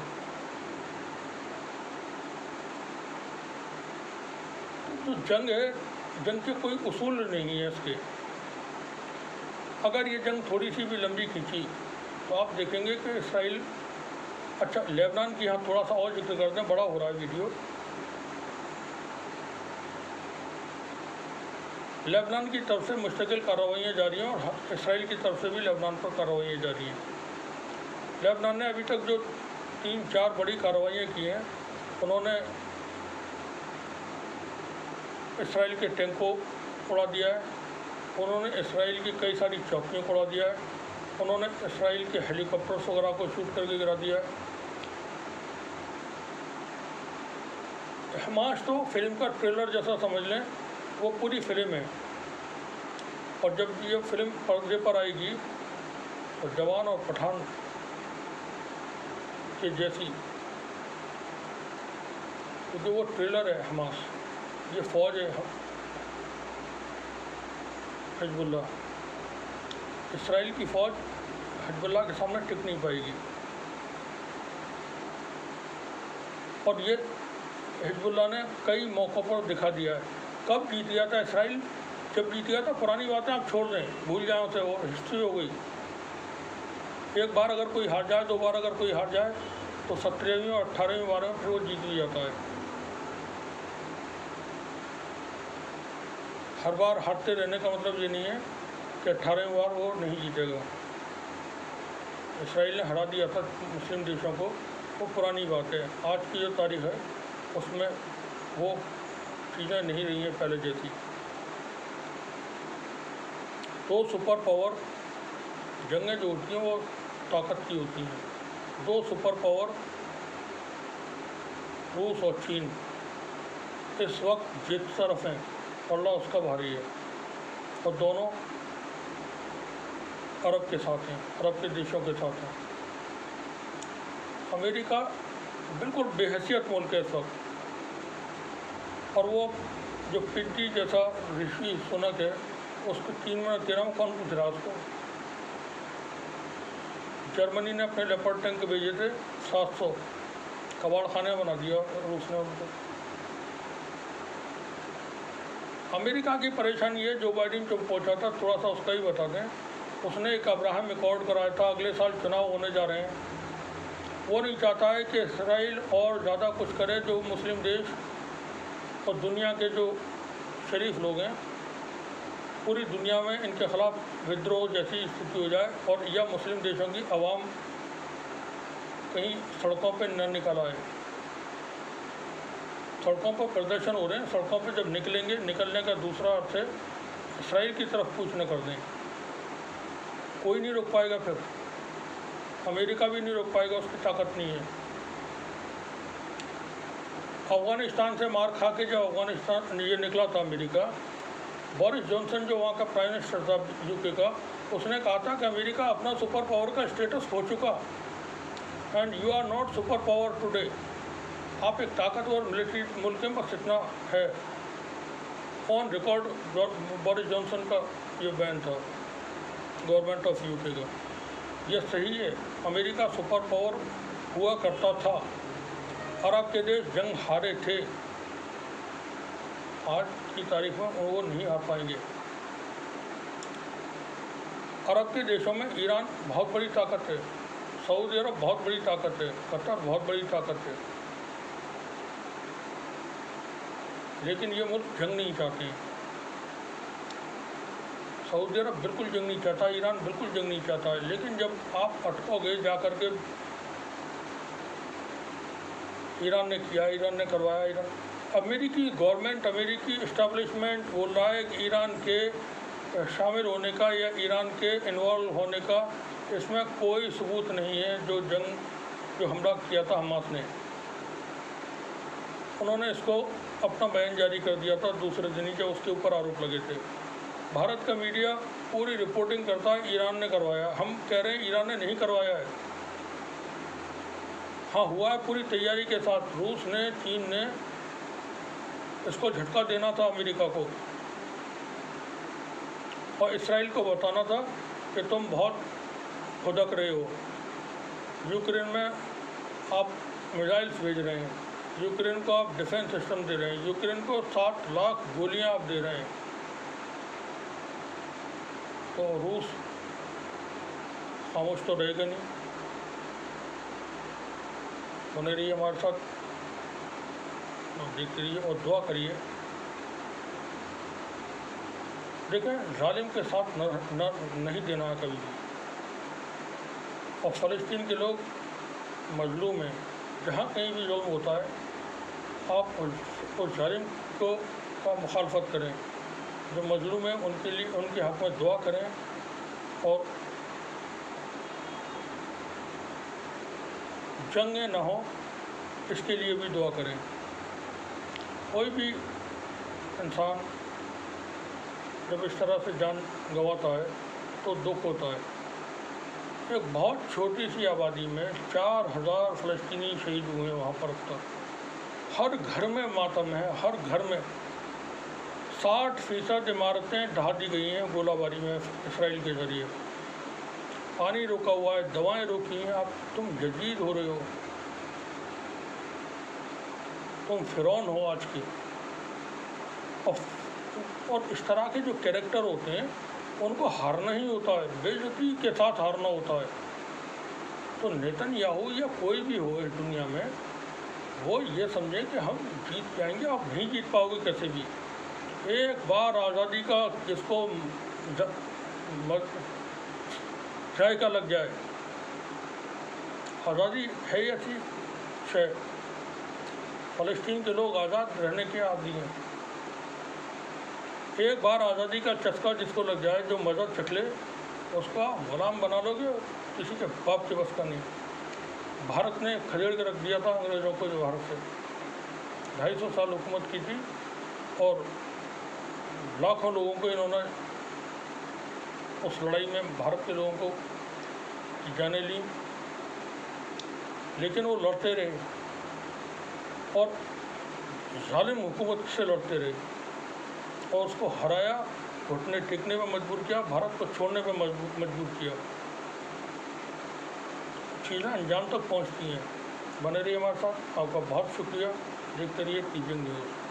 Speaker 1: तो जंग है, जंग के कोई उसूल नहीं है इसके। अगर ये जंग थोड़ी सी भी लंबी खींची तो आप देखेंगे कि इसराइल, अच्छा लेबनान की यहाँ थोड़ा सा और जिक्र करते हैं, बड़ा हो रहा है वीडियो। लेबनान की तरफ से मुस्तकिल कार्रवाइयाँ जारी हैं और इसराइल की तरफ से भी लेबनान पर कार्रवाइयाँ जारी हैं। लेबनान ने अभी तक जो 3-4 बड़ी कार्रवाइयाँ की हैं, उन्होंने इसराइल के टैंक को उड़ा दिया है, उन्होंने इसराइल की कई सारी चौकियों को उड़ा दिया है, उन्होंने इसराइल के हेलीकॉप्टर्स वगैरह को शूट करके गिरा दिया है। हमास तो फिल्म का ट्रेलर जैसा समझ लें, वो पूरी फिल्म है। और जब ये फिल्म पर्दे पर आएगी तो जवान और पठान के जैसी, क्योंकि वो ट्रेलर है हमास, ये फौज है हिजबुल्ला। इसराइल की फौज हिजबुल्ला के सामने टिक नहीं पाएगी। और ये हिजबुल्ला ने कई मौक़ों पर दिखा दिया है। कब जीत गया था इसराइल? जब जीत गया था, पुरानी बातें आप छोड़ दें, भूल जाए उसे, वो हिस्ट्री हो गई। एक बार अगर कोई हार जाए, 2 बार अगर कोई हार जाए, तो 17वीं और 18वीं बार में फिर वो जीत भी जाता है। हर बार हारते रहने का मतलब ये नहीं है कि 18वीं बार वो नहीं जीतेगा। इसराइल ने हरा दिया था मुस्लिम देशों को, वो पुरानी बात है। आज की जो तारीख है उसमें वो चीज़ें नहीं रही हैं पहले जैसी। तो सुपर पावर जंगें जो होती हैं वो ताकत की होती हैं। 2 सुपर पावर रूस और चीन इस वक्त जिस तरफ हैं, अल्लाह उसका भारी है, और दोनों अरब के साथ हैं, अरब के देशों के साथ हैं। अमेरिका बिल्कुल बेहैसियत मुल्क है इस वक्त, और वो जो पिंटी जैसा ऋषि सुनक है, उसको 3 में 13 में कौन पूछ रहा उसको? जर्मनी ने अपने लेपर्ड टैंक भेजे थे 700, कबाड़ खाने बना दिया रूस ने उनको। अमेरिका की परेशानी है, जो बाइडेन जो पहुंचा था, थोड़ा सा उसका ही बता दें। उसने एक अब्राहम अकॉर्ड कराया था, अगले साल चुनाव होने जा रहे हैं। वो नहीं चाहता है कि इसराइल और ज़्यादा कुछ करे, जो मुस्लिम देश और दुनिया के जो शरीफ लोग हैं, पूरी दुनिया में इनके ख़िलाफ़ विद्रोह जैसी स्थिति हो जाए और या मुस्लिम देशों की आवाम कहीं सड़कों पर न निकल आए। सड़कों पर प्रदर्शन हो रहे हैं, सड़कों पर जब निकलेंगे, निकलने का दूसरा अर्थ है इसराइल की तरफ कूच न कर दें। कोई नहीं रोक पाएगा, फिर अमेरिका भी नहीं रोक पाएगा, उसकी ताकत नहीं है। अफ़गानिस्तान से मार खा के जब अफ़गानिस्तान ये निकला था अमेरिका, बोरिस जॉनसन जो वहाँ का प्राइम मिनिस्टर था यूके का, उसने कहा था कि अमेरिका अपना सुपर पावर का स्टेटस खो चुका, and you are not super power today. आप एक ताकतवर मिलिट्री मुल्क हैं, बस इतना है। ऑन रिकॉर्ड बोरिस जॉनसन का ये बयान था गवर्नमेंट ऑफ यूके का। ये सही है, अमेरिका सुपर पावर हुआ करता था, अरब के देश जंग हारे थे, आज की तारीख में वो नहीं हार पाएंगे। अरब के देशों में ईरान बहुत बड़ी ताकत है, सऊदी अरब बहुत बड़ी ताकत है, कतर बहुत बड़ी ताकत है, लेकिन ये मुल्क जंग नहीं चाहते हैं। सऊदी अरब बिल्कुल जंग नहीं चाहता, ईरान बिल्कुल जंग नहीं चाहता है, लेकिन जब आप अटकोगे जा कर के, ईरान ने किया, ईरान ने करवाया, ईरान अमेरिकी गवर्नमेंट, अमेरिकी इस्टेब्लिशमेंट बोल रहा है कि ईरान के शामिल होने का या ईरान के इन्वॉल्व होने का, इसमें कोई सबूत नहीं है। जो हमला किया था हमास ने, उन्होंने इसको अपना बयान जारी कर दिया था दूसरे दिन ही, जब उसके ऊपर आरोप लगे थे। भारत का मीडिया पूरी रिपोर्टिंग करता है ईरान ने करवाया, हम कह रहे हैं ईरान ने नहीं करवाया है। हाँ, हुआ है पूरी तैयारी के साथ। रूस ने, चीन ने इसको झटका देना था अमेरिका को, और इसराइल को बताना था कि तुम बहुत खुदक रहे हो। यूक्रेन में आप मिसाइल्स भेज रहे हैं, यूक्रेन को आप डिफेंस सिस्टम दे रहे हैं, यूक्रेन को 7 लाख गोलियां आप दे रहे हैं, तो रूस खामोश तो रहेगा नहीं। बने रहिए हमारे साथ, देखते रहिए और दुआ करिए देखें, जालिम के साथ नहीं देना है कभी भी। और फ़लस्तीन के लोग मजलूम हैं, जहाँ कहीं भी जुल्म होता है आप उस जालिम को का मुखालफत करें, जो मजलूम हैं उनके लिए उनके हक़ में दुआ करें और जंगें ना हो इसके लिए भी दुआ करें। कोई भी इंसान जब इस तरह से जान गंवाता है तो दुख होता है। एक बहुत छोटी सी आबादी में 4000 फ़लस्तीनी शहीद हुए हैं वहाँ पर अब तक। हर घर में मातम है, हर घर में 60% इमारतें ढहा दी गई हैं गोलाबारी में इसराइल के ज़रिए। पानी रोका हुआ है, दवाएं रोकी हैं। आप तुम जदीद हो रहे हो, तुम फ़िरौन हो आज के। और इस तरह के जो कैरेक्टर होते हैं उनको हारना ही होता है, बेइज्जती के साथ हारना होता है। तो नेतन्याहू या कोई भी हो इस दुनिया में, वो ये समझे कि हम जीत जाएंगे। आप नहीं जीत पाओगे कैसे भी। एक बार आज़ादी का जिसको जायका लग जाए, आज़ादी है ऐसी शय, फ़लस्तीन के लोग आज़ाद रहने के आदी हैं। एक बार आज़ादी का चस्का जिसको लग जाए, जो मज़ा चख ले, उसका ग़ुलाम बना लोगे, किसी के बाप के बस का नहीं। भारत ने खदेड़ के रख दिया था अंग्रेज़ों को, जो भारत से 250 साल हुकूमत की थी और लाखों लोगों को इन्होंने उस लड़ाई में भारत के लोगों को जाने ली, लेकिन वो लड़ते रहे और जालिम हुकूमत से लड़ते रहे और उसको हराया, घुटने टेकने में मजबूर किया, भारत को छोड़ने पे मजबूर किया। चीज़ें अंजाम तक पहुंचती हैं। बने रहिए हमारे साथ। आपका बहुत शुक्रिया। देखते रहिए TVN न्यूज़।